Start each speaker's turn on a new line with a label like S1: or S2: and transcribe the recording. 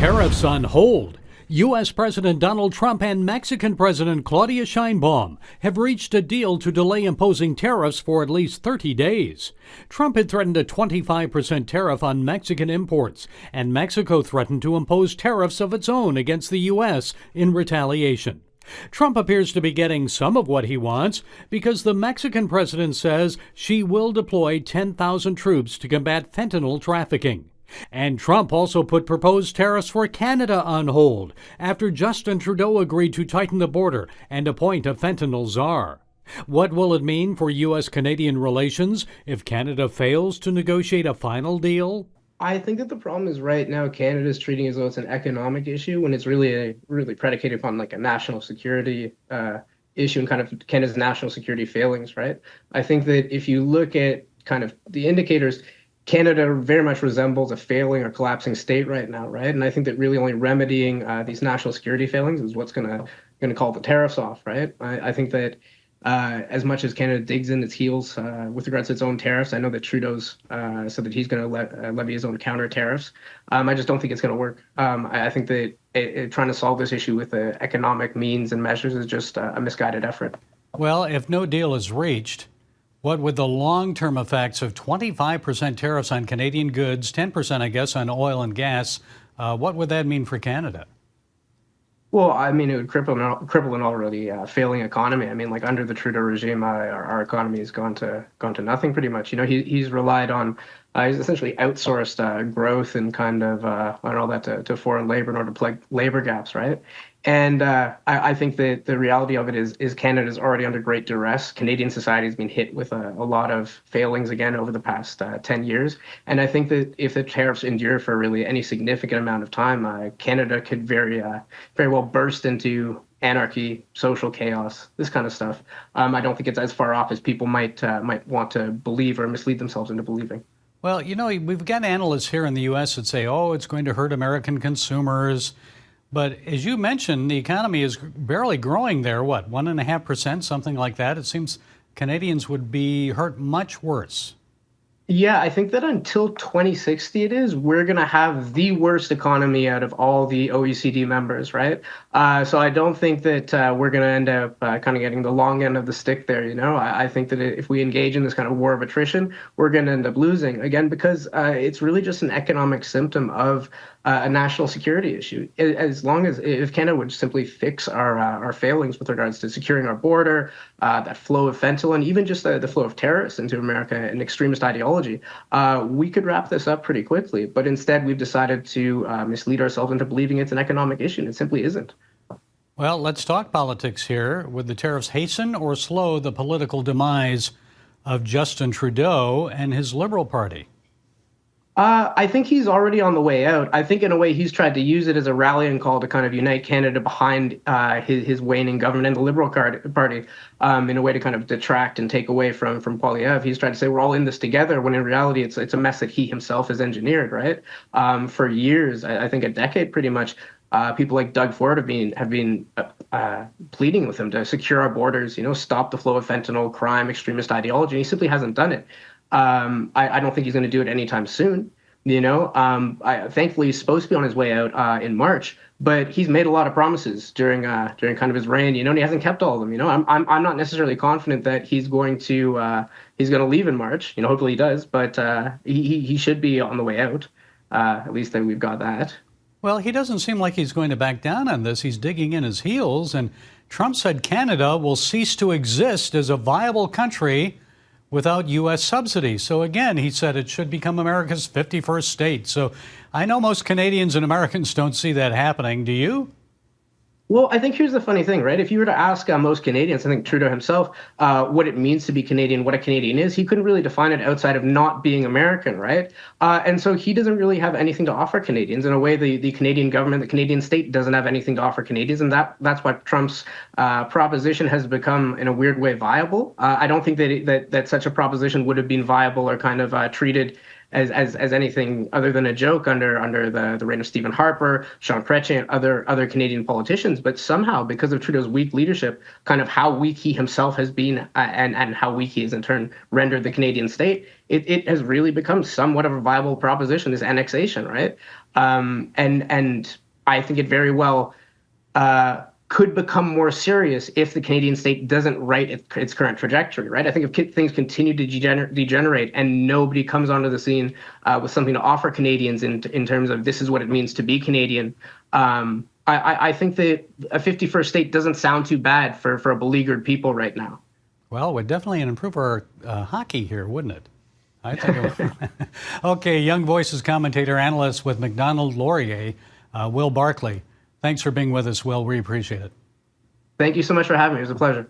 S1: Tariffs on hold. U.S. President Donald Trump and Mexican President Claudia Sheinbaum have reached a deal to delay imposing tariffs for at least 30 days. Trump had threatened a 25% tariff on Mexican imports, and Mexico threatened to impose tariffs of its own against the U.S. in retaliation. Trump appears to be getting some of what he wants because the Mexican president says she will deploy 10,000 troops to combat fentanyl trafficking. And Trump also put proposed tariffs for Canada on hold after Justin Trudeau agreed to tighten the border and appoint a fentanyl czar. What will it mean for U.S.-Canadian relations if Canada fails to negotiate a final deal?
S2: I think that the problem is right now Canada is treating it as though it's an economic issue when it's really predicated upon like a national security issue and kind of Canada's national security failings, right? I think that if you look at kind of the indicators, Canada very much resembles a failing or collapsing state right now, right? And I think that really only remedying these national security failings is what's going to call the tariffs off, right? I think that as much as Canada digs in its heels with regards to its own tariffs, I know that Trudeau's said that he's going to levy his own counter tariffs. I just don't think it's going to work. I think that trying to solve this issue with the economic means and measures is just a misguided effort.
S1: Well, if no deal is reached, what would the long-term effects of 25% tariffs on Canadian goods, 10%, I guess, on oil and gas, what would that mean for Canada?
S2: Well, I mean, it would cripple an already failing economy. I mean, like under the Trudeau regime, our economy has gone to nothing pretty much. You know, he's relied on, he's essentially outsourced growth and kind of and all that to foreign labor in order to plug labor gaps, right? And I think that the reality of it is Canada's already under great duress. Canadian society has been hit with a lot of failings again over the past 10 years. And I think that if the tariffs endure for really any significant amount of time, Canada could very well burst into anarchy, social chaos, this kind of stuff. I don't think it's as far off as people might want to believe or mislead themselves into believing.
S1: Well, you know, we've got analysts here in the U.S. that say, oh, it's going to hurt American consumers. But as you mentioned, the economy is barely growing there, 1.5%, something like that. It seems Canadians would be hurt much worse.
S2: Yeah, I think that until 2060 we're going to have the worst economy out of all the OECD members, right? So I don't think that we're going to end up kind of getting the long end of the stick there, you know? I think that if we engage in this kind of war of attrition, we're going to end up losing, again, because it's really just an economic symptom of a national security issue. As long as if Canada would simply fix our failings with regards to securing our border, that flow of fentanyl, and even just the flow of terrorists into America and extremist ideology, we could wrap this up pretty quickly. But instead, we've decided to mislead ourselves into believing it's an economic issue, and it simply isn't.
S1: Well, let's talk politics here. Would the tariffs hasten or slow the political demise of Justin Trudeau and his Liberal Party?
S2: I think he's already on the way out. I think in a way he's tried to use it as a rallying call to kind of unite Canada behind his waning government and the Liberal Party in a way to kind of detract and take away from Poilievre. He's tried to say we're all in this together when in reality it's a mess that he himself has engineered, right? For years, I think a decade pretty much, people like Doug Ford have been pleading with him to secure our borders, you know, stop the flow of fentanyl, crime, extremist ideology. And he simply hasn't done it. I don't think he's going to do it anytime soon. You know, thankfully he's supposed to be on his way out in March, but he's made a lot of promises during kind of his reign. You know, and he hasn't kept all of them. You know, I'm not necessarily confident that he's going to leave in March. You know, hopefully he does, but he should be on the way out. At least that we've got that.
S1: Well, he doesn't seem like he's going to back down on this. He's digging in his heels, and Trump said Canada will cease to exist as a viable country without U.S. subsidies. So again, he said it should become America's 51st state. So I know most Canadians and Americans don't see that happening. Do you?
S2: Well, I think here's the funny thing, right? If you were to ask most Canadians, I think Trudeau himself, what it means to be Canadian, what a Canadian is, he couldn't really define it outside of not being American, right? And so he doesn't really have anything to offer Canadians. In a way, the Canadian government, the Canadian state doesn't have anything to offer Canadians. And that's why Trump's proposition has become, in a weird way, viable. I don't think that such a proposition would have been viable or kind of treated as anything other than a joke under the reign of Stephen Harper, Sean Chrétien, and other Canadian politicians. But somehow, because of Trudeau's weak leadership, kind of how weak he himself has been, and how weak he has in turn rendered the Canadian state, it has really become somewhat of a viable proposition, this annexation, right? And I think it very well could become more serious if the Canadian state doesn't right its current trajectory, right? I think if things continue to degenerate and nobody comes onto the scene with something to offer Canadians in terms of this is what it means to be Canadian, I think that a 51st state doesn't sound too bad for a beleaguered people right now.
S1: Well, it would definitely improve our hockey here, wouldn't it? I think it would. Okay, Young Voices commentator, analyst with Macdonald Laurier, Will Barclay. Thanks for being with us, Will. We appreciate it.
S2: Thank you so much for having me. It was a pleasure.